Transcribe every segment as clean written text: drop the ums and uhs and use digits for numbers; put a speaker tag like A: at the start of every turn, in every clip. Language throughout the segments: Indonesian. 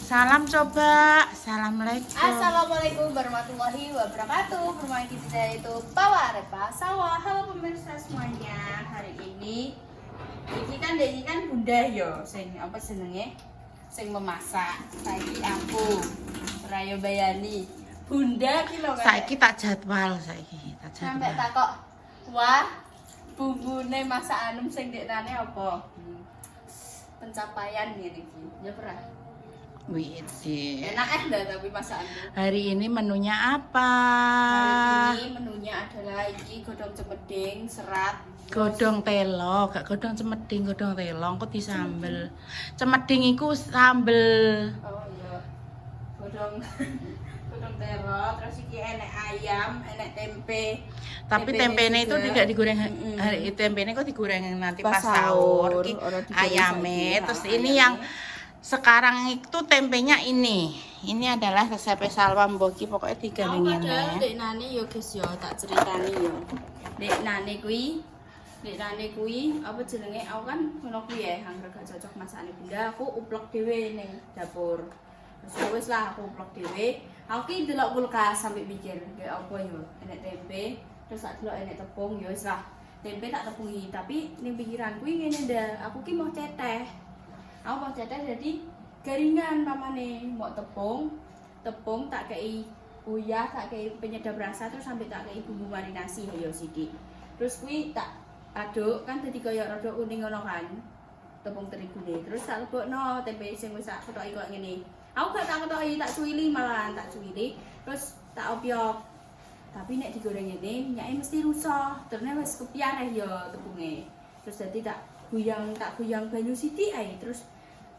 A: Salam coba. Assalamualaikum.
B: Assalamualaikum warahmatullahi wabarakatuh. Bermain di saya itu Pawa Repa Sawah. Halo pemirsa semuanya. Hari ini kan bunda yo sing apa senenge sing memasak. Saiki aku Rayo Bayani. Bunda ki lho
A: Saiki tak jadwal saiki. Tak
B: sampai
A: jadwal.
B: tak kok wah bumbune masak anum sing deknane apa? Pencapaian ngene iki. Ya pernah.
A: Wih,
B: Enak dah tapi masakanmu.
A: hari ini menunya apa?
B: Hari ini menunya adalah iki godhong cemeding, serat,
A: Godhong telo, gak godhong cemeding, godhong telo kok disambel. Cemeding iku sambel.
B: oh iya. Godhong godhong tero, terus iki enek ayam, enek tempe.
A: Tapi tempenya itu
B: juga.
A: tidak digoreng.
B: Mm-mm.
A: Hari tempenya kok digoreng nanti
B: Pas
A: pas sahur.
B: sahur,
A: Ki
B: orang digoreng
A: ayamnya.
B: saiki,
A: Terus
B: ha,
A: ini
B: ayamnya.
A: yang sekarang itu tempenya ini. Ini adalah resep Salwa Mboki, pokoknya digoreng
B: Padahal
A: ngene.
B: deknane yo guys yo tak ceritani yo. Deknane kuwi apa jenenge? Aku kan ngono kuwi ya, hampir gak cocok masakane bunda, aku uplek dhewe ning dapur. Terus wis lah aku uplek dhewe. Aku ki delok kulkas sampai mikir, kayak apa yo? Enek tempe, terus tak delok enek tepung, yo wis lah. Tempe tak tepungi, tapi ning pikiranku ngene ndak, aku ki mau ceteh. Aku mau ceteh jadi garingan pamane, mau tepung tak kei uyah, tak kei penyedap rasa, terus sampai tak kei bumbu marinasi yo sithik. Terus kuwi tak aduk kan dadi kaya rada uning ngono kan. Tepung terigune. Terus tak lebokno tempe sing wis tak kethoki koyo ngene. Aku gak tak kethoki, tak cuwili malahan, tak cuwili. Terus tak opiok. Tapi nek digoreng ngene, minyake mesti rusak. Terus wis kepiareh yo tepunge. Terus dadi tak guyang banyu sithik ae. Terus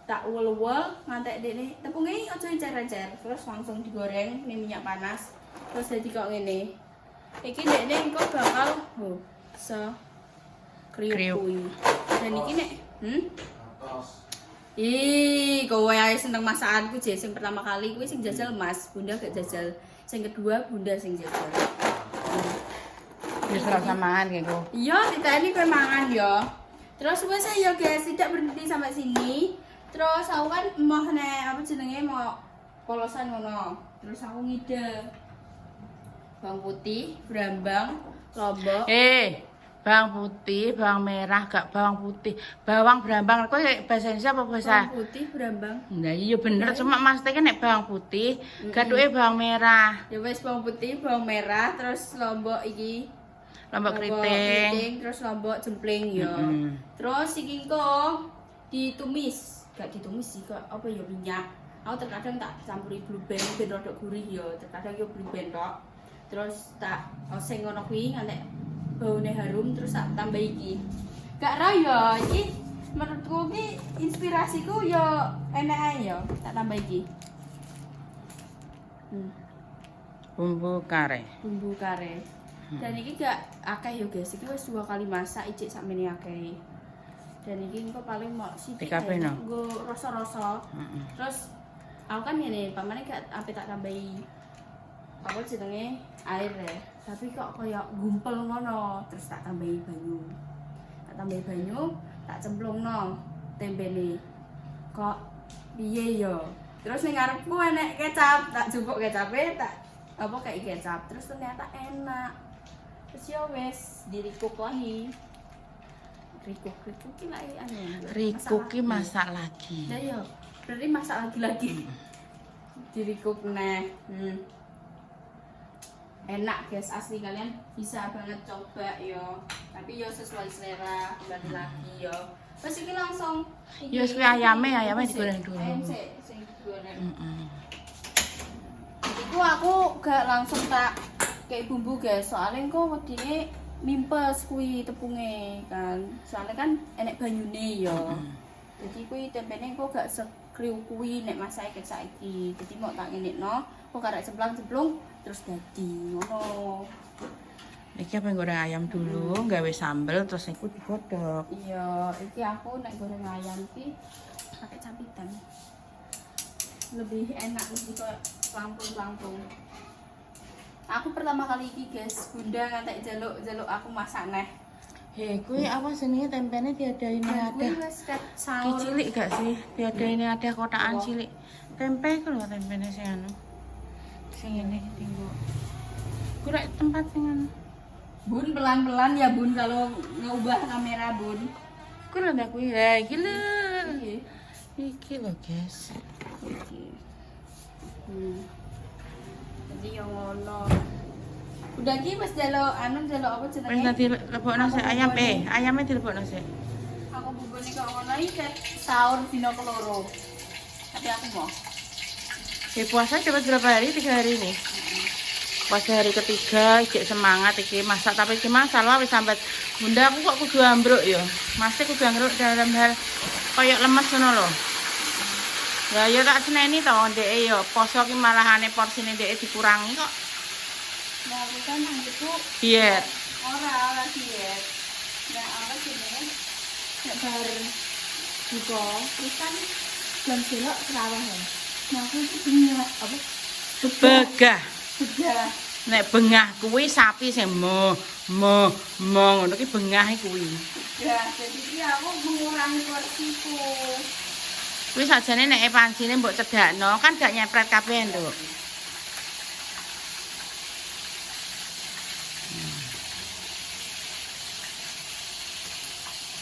B: tak uwel-uwel ngantek dekne tepunge aja encer-encer. Terus langsung digoreng ning minyak panas. Terus dadi kok ngene. Iki dekne engko bakal kriuk kuwi. Dan iki nek Ih, kowe ae seneng masakanku je sing pertama kali kuwi sing jajal Mas, Bunda gak jajal. Sing kedua Bunda sing jajal.
A: Wis ora samaan gitu.
B: Iya, ditani kowe mangan ya. Terus wes ya guys, tidak berhenti sampai sini. Terus aku kan mau nek apa jenenge mau polosan ngono. Terus aku ngide bawang putih, brambang, lombok.
A: Bawang putih, bawang merah, gak bawang putih. Bawang brambang, kok bahasa Indonesia apa bahasa?
B: Bawang putih, brambang.
A: Nah, iya bener, cuma maksudnya kan nek bawang putih, gaduke bawang merah.
B: Ya wes bawang putih, bawang merah, terus lombok iki.
A: Lombok keriting.
B: Terus lombok jempling ya. Terus iki kok ditumis, gak ditumis sih kok apa ya minyak. Aku terkadang tak campuri blue band ben rada gurih ya, terkadang yo blue band tok. Terus tak oseng ngono kuwi ngantek baune harum, terus tak tambah iki. Gak ra ya, iki menurutku iki inspirasiku ya enak ae ya, tak tambah iki.
A: Bumbu kare.
B: Bumbu kare. Dan iki gak akeh yo guys, iki wis 2 kali masak icik sakmene akeh. Dan iki engko paling mau sithik
A: TKP no?
B: nggo rasa-rasa. Terus aku kan ngene, pamane gak ape tak tambahi apa jenenge air ya. Tapi kok kaya gumpel ngono, terus tak tambahi banyu. Tak tambahi banyu, tak cemplungno tempene. Kok piye yo? Terus ning ngarepku enek kecap, tak jupuk kecape, tak apa kayak kecap. Terus ternyata enak. Terus yo wes dirikuk lagi. Rikuk ki lagi anu.
A: Rikuk ki masak lagi.
B: Nah yo, berarti masak lagi. Dirikuk neh. Enak guys, asli kalian bisa banget coba yo. Tapi yo sesuai selera, kembali lagi yo. Terus iki langsung
A: Yo wis kuwi ayamnya digoreng dulu.
B: Ayam sing digoreng. Iku aku gak langsung tak kayak bumbu guys, soalnya engko wedine mimpes kuwi tepunge kan. Soalnya kan enek banyune yo. Jadi kuwi tempene engko gak sekriu kuwi nek masake kek saiki. Jadi mau tak ngenekno, kok karek cemplang-cemplung terus dadi ngono.
A: Iki apa goreng ayam dulu, gawe sambel terus iku digodhog.
B: Iya, iki aku nek goreng ayam ki pakai campitan. Lebih enak, lebih kayak lampung-lampung. Aku pertama kali iki guys, Bunda ngantek jaluk aku masak neh.
A: Kuwi apa jenenge tempene diadain ada.
B: Kuwi wis ket sahur.
A: Cilik gak sih? Diadain ada kotakan cilik. Tempe iku lho tempene sing anu. Sing ngene iki tinggo. Kurang tempat sing anu.
B: Bun pelan-pelan ya Bun kalau ngubah kamera Bun.
A: Kurang ndak kuwi. Ha iki lho.
B: Iya.
A: Iki lho, guys.
B: Iki. Jadi yang ngono. Udah ki wis delok anu delok apa jenenge?
A: Wis nanti lebokno sik ayam ayamnya dilebokno sik.
B: Aku bubune kok ngono iki sahur dino keloro. Tapi aku mau.
A: Puasa coba berapa hari? 3 hari ini. Puasa hari ketiga, iki semangat iki masak tapi iki masalah wis sambat bunda aku kok kudu ambruk ya. Mesti kudu ambruk dalam hal koyo lemes ngono lho. Lah ya tak seneni to ndeke ya poso ki malahane porsine ndeke dikurangi kok.
B: Nah, aku kan itu
A: Diet.
B: ora diet. Nah, apa jenenge? Nek bar buka, terus kan jam delok terawih ya. Nah, aku itu punya apa?
A: Begah.
B: Beda.
A: Nek bengah kuwi sapi sing ngono ki bengah kuwi.
B: Ya, jadi ki aku mengurangi porsiku.
A: Kuwi sajane nek pancine mbok cedakno kan gak nyepret kabeh, Nduk.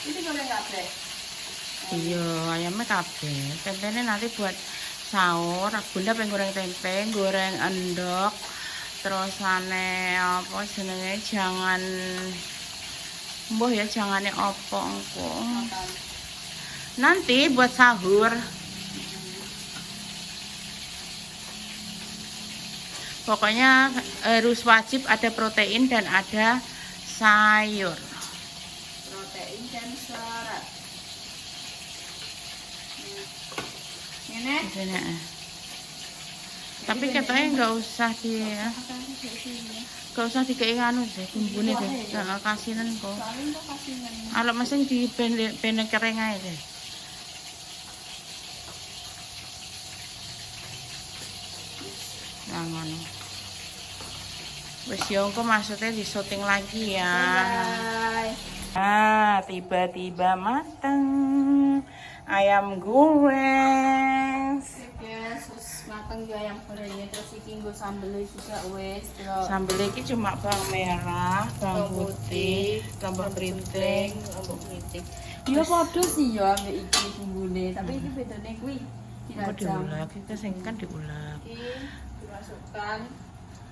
B: Ini goreng kabeh.
A: Iya, ayamnya kabeh. Tempene nanti buat sahur. Bunda pengen goreng tempe, goreng endok. Terus ane apa jenenge jangan mbuh ya jangane opo engko.
B: Makan.
A: Nanti buat sahur. Pokoknya harus wajib ada protein dan ada sayur.
B: Protein dan serat. Ini
A: Ini. Tapi katanya nggak usah nggak usah dikei anu sih bumbune deh. Heeh, kasinan kok.
B: soalnya kok kasihan.
A: Alok mesin di bene kering ae deh. Nah, ngono. Wis yo engko maksudnya di syuting lagi ya.
B: Bye.
A: Ah, tiba-tiba matang ayam goreng.
B: Yes, wis mateng ya yang gorengnya terus iki nggo sambelnya juga wis terus
A: Sambel iki cuma bawang merah, bawang putih, tambah keriting.
B: ya padha sih ya ambek iki bumbune, tapi iki bedane kuwi
A: Kok
B: dirajang.
A: diulek, kita sing kan diulek.
B: Iki dimasukkan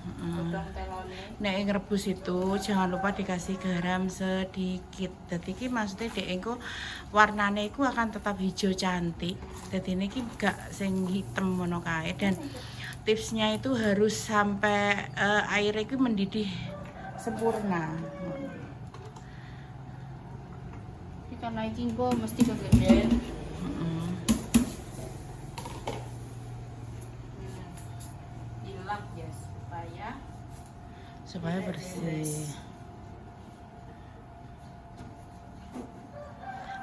B: godhong telone.
A: Nek ngrebus itu jangan lupa dikasih garam sedikit. Dadi iki maksudnya dek engko warnane iku akan tetap hijau cantik. Dadi ini gak sing hitam ngono kae dan tipsnya itu harus sampai airnya itu mendidih sempurna.
B: Iki karena iki engko mesti kegeden. Dilap ya
A: Supaya bersih.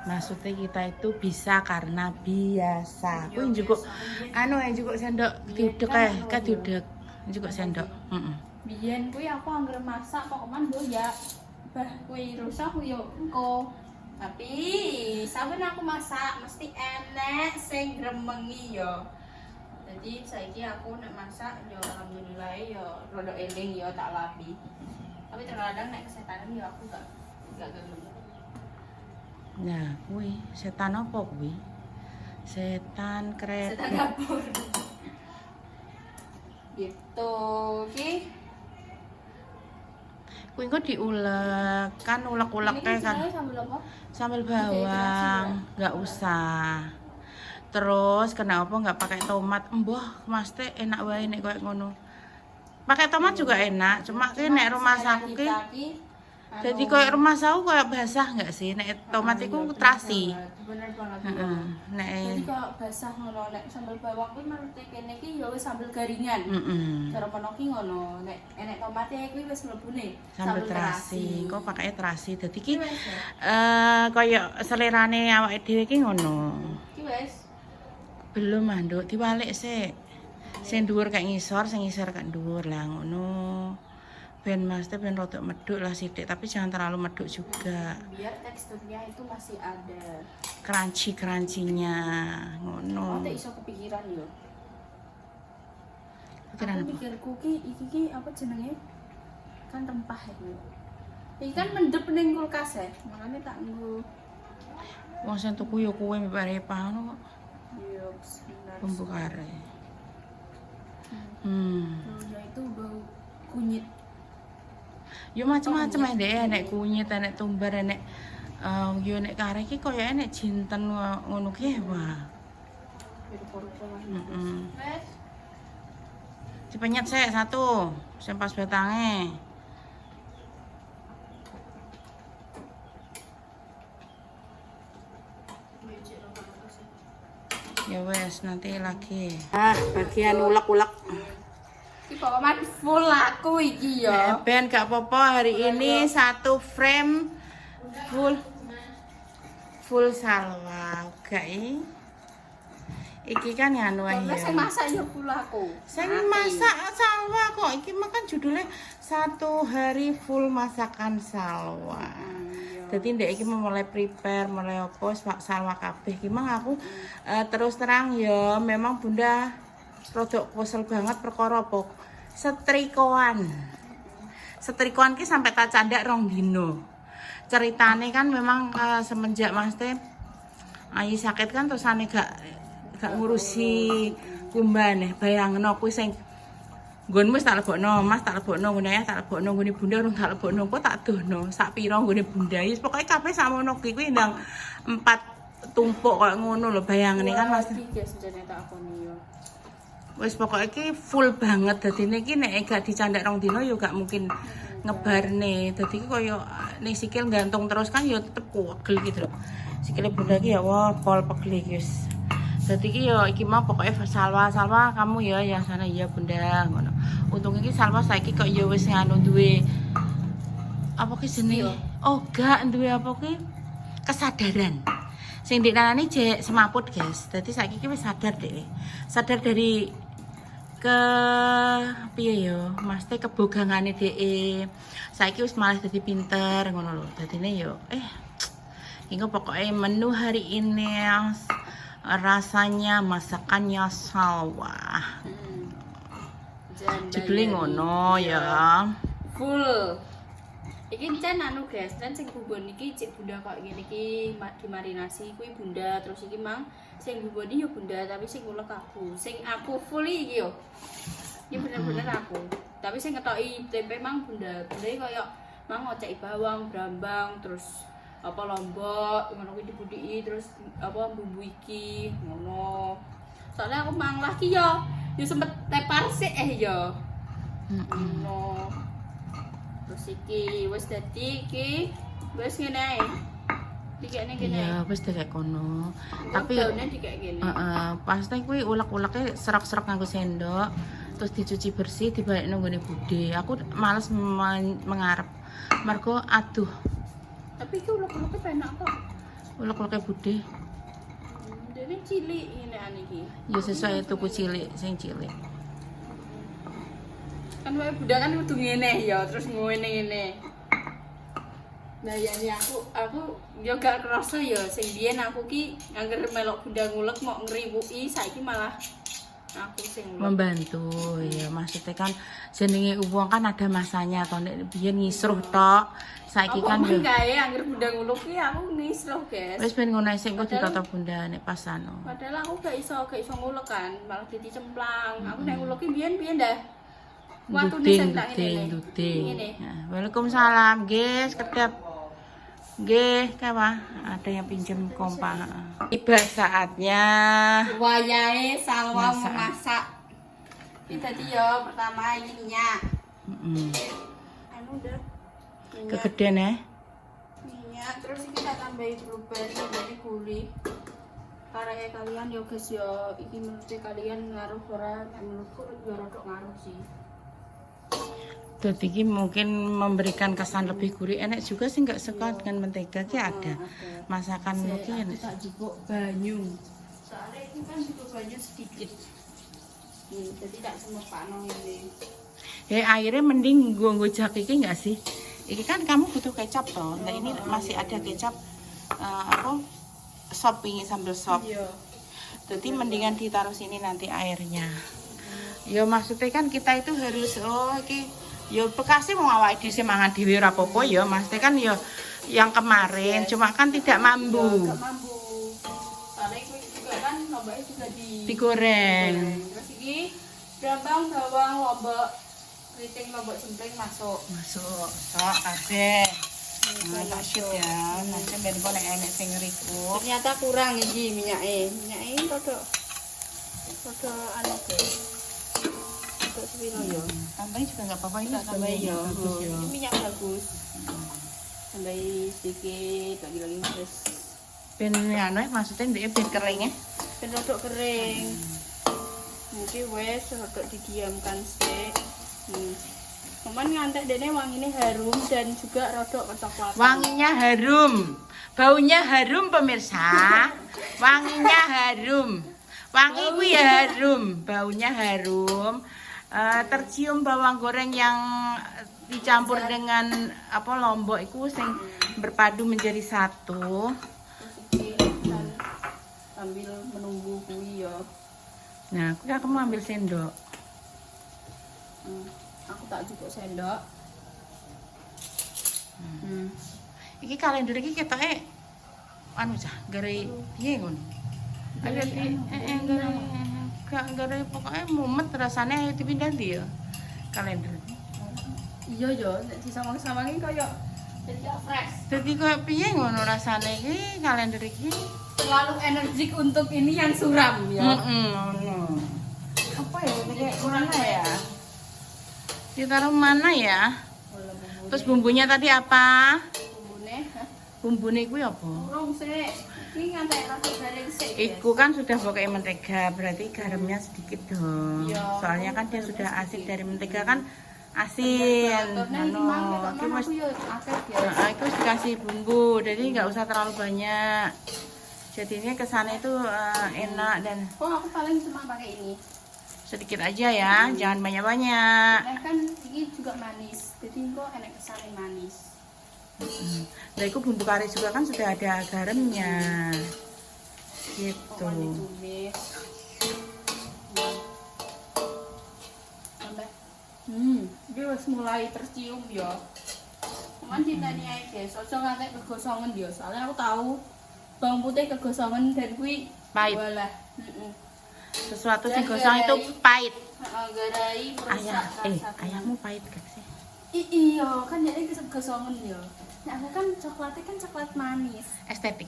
A: Maksudnya kita itu bisa karena biasa. Kuwi juga anu ya juga sendok diudek kae diudek. Juga sendok.
B: Biyen kuwi aku anggere masak kok man ya. Bah kuwi rusak yo engko. Tapi saben aku masak mesti enek sing gremengi yo. Jadi saiki aku nek masak yo alhamdulillah yo rada eling yo tak lapi. Tapi terkadang nek kesetanan yo aku gak gelem.
A: Nah, kuwi setan apa kuwi? Setan kredit.
B: Setan dapur. Gitu, oke.
A: Kuwi engko diulek, kan ulek-ulek
B: Ini
A: kan
B: sambel apa?
A: sambal bawang, nggak usah. Terus kenapa nggak pakai tomat? Mbah, Mas teh enak wae nek koyo ngono. Pakai tomat juga enak, cuma ki nek rumah saku ki jadi koyo rumah saku koyo basah nggak sih? Nek tomat iku terasi.
B: Bener banget.
A: Heeh. Nek
B: Jadi kalau basah ngono nek sambal bawang kuwi menurut kene iki ya wis sambal garingan. Cara kono ki ngono. Nek enek tomate kuwi wis mlebune
A: sambal terasi. Kok pakainya terasi. Dadi ki
B: Ki wis.
A: koyo selerane awake dhewe ki ngono.
B: Ki wis.
A: Belum manduk diwalik sik. Sing dhuwur kayak ngisor, sing ngisor kayak dhuwur lah ngono. Ben Mas teh ben rodok meduk lah sithik, tapi jangan terlalu meduk juga.
B: Biar teksturnya itu masih ada.
A: Crunchy-crunchy-nya
B: Oh,
A: ngono.
B: tak iso kepikiran yo.
A: Pikiran
B: Aku
A: apa?
B: pikirku iki apa jenenge? Kan rempah iki. Iki kan mendep ning kulkas ya. Makane tak nggo.
A: Wong sing tuku yo kowe mbak Repa ngono kok.
B: Iya, bismillah.
A: Bumbu kare.
B: Ya itu bau kunyit.
A: Yo macam-macam deh, enek kunyit, enek tumbar, enek yo enek kare iki koyo enek jinten ngono ki wah.
B: Wes.
A: Dipenyet sik satu, sing pas batange. Ya wes, nanti lagi. Bagian ulek-ulek.
B: Iki pokoknya full aku iki ya.
A: Ben gak apa-apa hari ini satu frame full salwa. Oke. Iki kan nganu ae.
B: Karena sing masak ya full aku.
A: Sing masak salwa kok. Iki makan judulnya satu hari full masakan salwa. Jadi ndek iki mulai prepare, mulai apa salwa kabeh. Iki mang aku terus terang ya memang Bunda rodok kesel banget perkara apa? Setrikoan. Setrikoan ki sampai tak candak rong dino. Ceritane kan memang semenjak Mas Teh Ayi sakit kan terusane gak ngurusi kumbane. Bayangno kuwi sing nggonmu wis tak lebokno, Mas tak lebokno ngene ya, tak lebokno nggone Bunda urung tak lebokno kok tak dono. Sak pira nggone Bunda. Wis pokoke kabeh sakmono kuwi ndang 4 tumpuk koyo ngono lho bayangne kan Mas.
B: Iki senjane tak akoni yo.
A: Wis pokoke iki full banget dadine iki nek gak dicandak rong dino yo gak mungkin ngebarne. Dadi iki koyo ning sikil gantung terus kan yo tetep kuwegel gitu lho. Sikile Bunda iki ya wah pol pegel iki wis. Dadi iki yo iki mah pokoke salwa kamu ya yang sana ya Bunda ngono. Untung iki salwa saiki kok yo wis nganu duwe apa ki jenenge? Oh gak duwe apa ki? Kesadaran. Sing dikanani jek semaput, guys. Dadi saiki iki wis sadar deh. Sadar dari ke piye yo, mesti kebogangane dhek. Saiki wis malah dadi pinter ngono lho. Dadine yo Hingga pokoknya menu hari ini rasanya masakannya salwa. Judulnya ngono ya.
B: Full. Iki encen anu guys, dan sing bubon iki cek Bunda kok ngene iki dimarinasi kuwi Bunda, terus iki mang sing bubon iki yo Bunda, tapi sing ngulek aku. Sing aku full iki yo. Iki bener-bener aku. Tapi sing ngetoki tempe mang Bunda. Bunda iki koyo mang ngoceki bawang, brambang, terus apa lombok ngono kuwi dibudiki terus apa bumbu iki ngono. Soalnya aku mang lagi yo sempet tepar sik yo. Ngono. Terus iki wis dadi iki wis ngene ae. Dikene kene.
A: Ya wis dadi kono. Tapi
B: daunnya dikek kene.
A: pasti kuwi ulek-uleke serok-serok nganggo sendok terus dicuci bersih dibalekno nggone Bude. Aku males mengarep. Mergo aduh.
B: Tapi iki ulek-uleke penak kok.
A: Ulek-uleke Bude.
B: Dene cilik ngene an iki.
A: Ya sesuai tuku cilik sing cilik.
B: Kan wae Bunda kan kudu ngene ya, terus ngene. Nah ya ini aku yo gak kerasa ya sing biyen aku ki angger melok Bunda ngulek mau ngriwuki saiki malah aku sing
A: membantu ya maksudnya kan jenenge uang kan ada masanya to nek biyen ngisruh tok saiki kan
B: yo gawe angger Bunda ngulek ki aku ngisruh guys
A: wis ben ngono sing kok ditata Bunda nek pas anu
B: padahal aku gak iso ngulek kan malah dadi cemplang aku nek ngulek ki biyen dah waktu
A: Duding. Waalaikumsalam, guys, kedap. Nggih, kawa. Ada yang pinjem kompa. Tiba saatnya
B: wayahe salwa memasak. Ini tadi yo pertama ini minyak. Anu udah.
A: Kegedean ya.
B: Minyak terus iki tak tambahi blueberry jadi gurih. Karena kalian yo guys yo iki menurut kalian ngaruh ora menurutku yo rada ngaruh sih.
A: Jadi ini mungkin memberikan kesan lebih gurih. Enak juga sih nggak suka dengan mentega ki ada. Masakan mungkin
B: tak jupuk banyu. Soalnya itu kan jupuk banyu sedikit. Jadi tak semua pakno ini.
A: Airnya mending gue jak iki nggak sih? Ini kan kamu butuh kecap toh. Nah ini masih ada kecap apa? Sop ini sambal sop. Jadi mendingan ditaruh sini nanti airnya. Ya maksudnya kan kita itu harus iki ya bekasnya mau awake dhewe sing mangan dhewe ora apa-apa ya, maksudnya kan ya yang kemarin cuma kan tidak mampu.
B: Gak mampu. Soalnya itu juga kan lomboknya juga
A: Digoreng.
B: Terus ini brambang, bawang, lombok, keriting, lombok cempleng masuk.
A: Tok kabeh. Nah, tak sip ya. Nanti ben kok nek enek sing ngriku.
B: Ternyata kurang iki minyake. Minyake rada anu guys. Untuk sepiro ya.
A: Tambahin juga enggak apa-apa ini
B: Tambahin ya.
A: bagus ya.
B: Ini minyak bagus. Tambahin sedikit lagi terus.
A: Ben anu maksudnya ndek ben kering ya.
B: Ben rodok kering. Mungkin wes rodok didiamkan sik. Cuman ngantek dene wangine harum dan juga rodok kecoklatan.
A: Wanginya harum. Baunya harum pemirsa. Wanginya harum. Wangi ku ya harum, baunya harum. Tercium bawang goreng yang dicampur dengan apa lombok itu sing berpadu menjadi satu.
B: Dan sambil menunggu kuwi ya.
A: Nah, aku mau ambil sendok.
B: Aku tak cukup sendok.
A: Iki kalender iki ketoke anu cah, gare piye ngono. Ayo di gare pokoke mumet rasane ayo dipindah ndi ya kalender.
B: Iya ya, nek disamang-samangi koyo jadi fresh.
A: Dadi koyo piye ngono rasane iki kalender iki?
B: Terlalu energik untuk ini yang suram ya.
A: Ngono. Apa ya kayak mana ya? Ditaruh mana ya? Terus bumbunya tadi apa? Bumbune kuwi apa?
B: Urung sik. Iki ngantek rasa garing sik.
A: Iku kan sudah pakai mentega, berarti garamnya sedikit dong.
B: Iya.
A: Soalnya kan dia sudah asik dari mentega kan asin. Anu, iki wis itu dikasih bumbu, jadi nggak usah terlalu banyak. Jadinya kesana itu enak dan
B: aku paling cuma pakai ini.
A: sedikit aja ya, jangan banyak-banyak.
B: Nah kan ini juga manis, jadi kok enak kesana manis.
A: Nah, itu bumbu kari juga kan sudah ada garamnya. Gitu.
B: Ditumis. Dia wis mulai tercium ya. Cuman ditani ae guys, aja ngantek kegosongan ya. Soalnya aku tahu bawang putih kegosongan dan kuwi
A: Pahit.
B: walah.
A: Sesuatu sing gosong itu pahit.
B: Garai merusak rasa.
A: Ayahmu pahit gak sih?
B: Iya, kan jadi kegosongan ya. Nah, aku kan coklatnya kan coklat manis.
A: Estetik.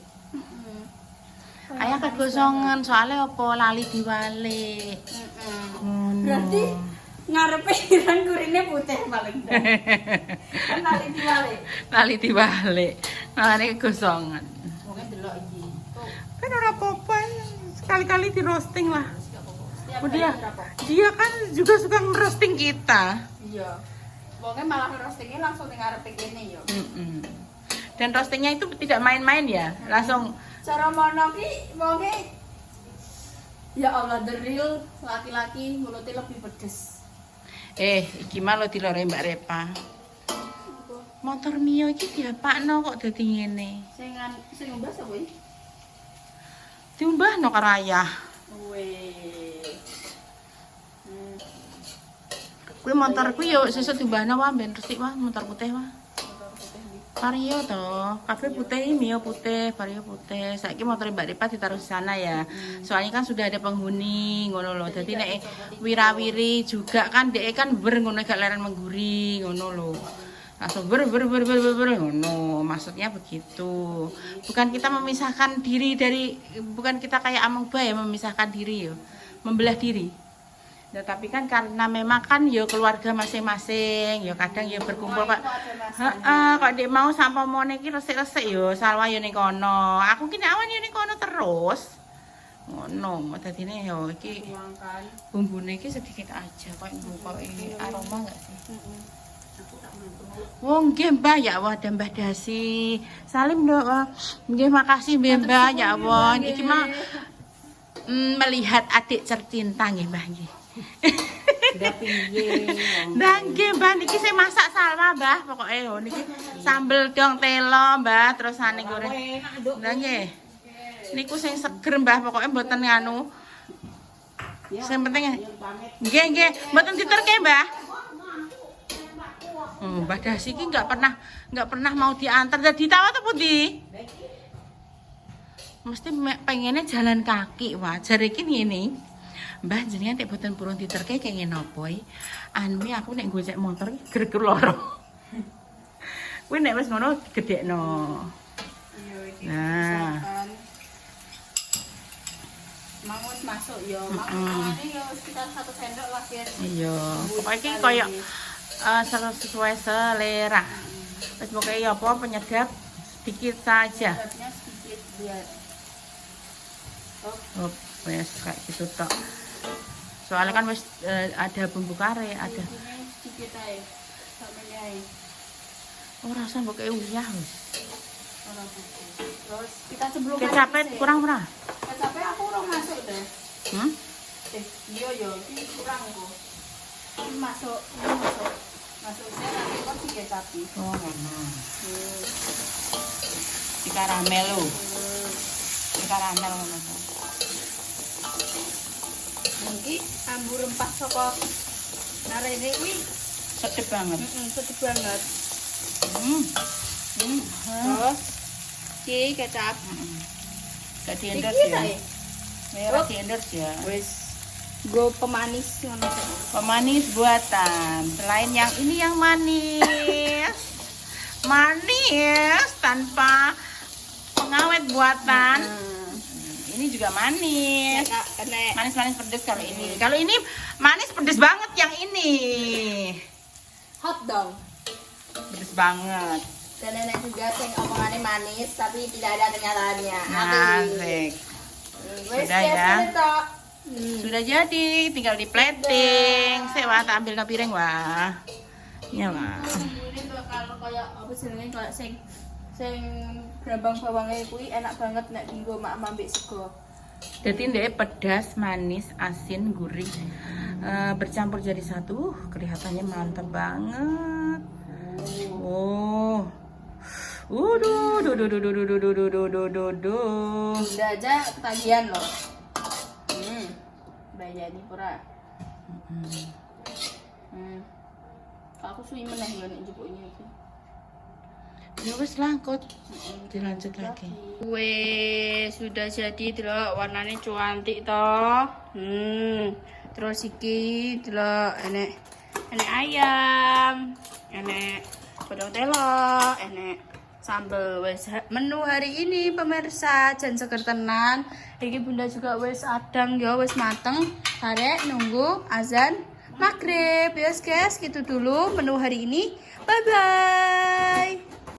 A: Ayah kegosongan soalnya apa lali diwalik.
B: Berarti ngarepe ireng gurine putih paling dah. Kan lali diwalik.
A: Lali diwalik. Makanya kegosongan.
B: Wong delok iki.
A: Kan ora apa-apa. Sekali-kali di roasting lah. Dia kan juga suka ngerosting kita.
B: Iya. Wongnya malah roastingnya langsung ning ngarepe kene ya.
A: Dan roastingnya itu tidak main-main ya, langsung.
B: Cara mono ki wonge ya Allah, the real laki-laki mulutnya lebih pedes.
A: Iki mah lo dilore Mbak Repa. Motor Mio iki diapakno kok dadi ngene.
B: Sing ngombah sapa iki?
A: Diumbahno karo ayah.
B: Weh.
A: Kuwi motorku yo sesuk diumbahno wae ben resik wae motor putih wae. Vario toh, kabeh putih, Mio putih, Vario putih. Saiki motor Mbak Ripa ditaruh di sana ya. Soalnya kan sudah ada penghuni ngono lho. Dadi nek wirawiri juga kan dhek kan ngono gak leren mengguri ngono lho. Langsung ber ngono. Maksudnya begitu. Bukan kita memisahkan diri dari, bukan kita kayak amang ya memisahkan diri yo. Membelah diri. Nah, tapi kan karena memang kan yo keluarga masing-masing, yo kadang yo berkumpul kok. Kok dia mau sampai mau iki resik-resik yo, salwa yo ning kono. Aku ki nek awan yo ning kono terus. Ngono, dadine yo iki bumbune iki sedikit aja kok aroma enggak sih? Wong nggih Mbah ya Allah, Mbah Dasi. Salim Nduk. Nggih makasih Mbah ya Allah. Iki mah melihat adik tercinta nggih Mbah nggih.
B: Udah piye.
A: Nggih Mbah niki saya masak salwa Mbah pokoke lho niki sambel dong telo Mbah terus ane goreng. Lah nggih. Niku sing seger Mbah pokoke mboten nganu Yang penting nggih, mboten diterke, Mbah. Mbah Dasi iki enggak pernah mau diantar dadi tawa to pundi? Mesti pengennya jalan kaki, wah jare iki ngene. Mbah jenengan nek boten purun diterke kenging napa iki? Anu aku nek gojek motor greger loro. Kuwi nek wis ngono gedekno. Nah.
B: Mau masuk ya, makane ya sekitar 1 sendok lah ya.
A: Iya, pokoke koyo sesuai selera. Wis pokoke ya apa penyedap sedikit saja.
B: Penyedapnya sedikit biar.
A: Oh, wes kayak gitu tok. Soalnya kan wis ada bumbu kare, ada.
B: Sedikit ae. Sampeyan ae.
A: Oh, rasa mbok uyah wis.
B: Terus kita sebelum
A: Kecapet kurang ora?
B: Kecapet aku urung masuk deh. Iya yo, iki kurang kok. Ini masuk. Masuk saya nanti kok sih kecapi.
A: Oh, ngono. Di karamel lho. Di karamel ngono.
B: Iki ambu rempah saka narene kuwi
A: Sedep banget.
B: sedep banget. Terus iki kecap.
A: Gak di-endorse
B: Iki
A: ya.
B: tae.
A: Merah di-endorse ya.
B: Wis go pemanis ngono.
A: Pemanis buatan. Selain yang ini yang manis. Manis tanpa pengawet buatan. Ini juga manis. Manis-manis pedes kalau ini. Kalau ini manis pedes banget yang ini.
B: Hot dong.
A: Pedes banget.
B: Dan nenek juga sing omongannya manis tapi tidak ada kenyataannya.
A: Asik. Sudah ya. Sudah jadi, tinggal di plating. Saya wah tak ambil ke piring wah. Ya wah.
B: Ini kalau kayak apa jenenge kayak sing brambang-bawangnya kuwi enak banget nek dienggo mak ambek sego.
A: Jadi ndek pedas, manis, asin, gurih bercampur jadi satu. Kelihatannya mantap banget. Oh.
B: Udah aja ketagihan loh. Bayar nih pura. Aku suwi meneh yo nek njupuknya iki.
A: Ya wis langkut. Dilanjut lagi.
B: Wes sudah jadi delok warnanya cantik toh. Terus iki delok enek ayam, enek godong telo, enek sambel. Wes menu hari ini pemirsa jan seger tenan. Iki Bunda juga wes adang ya wes mateng. Arek nunggu azan maghrib. Yes guys, gitu dulu menu hari ini. Bye bye.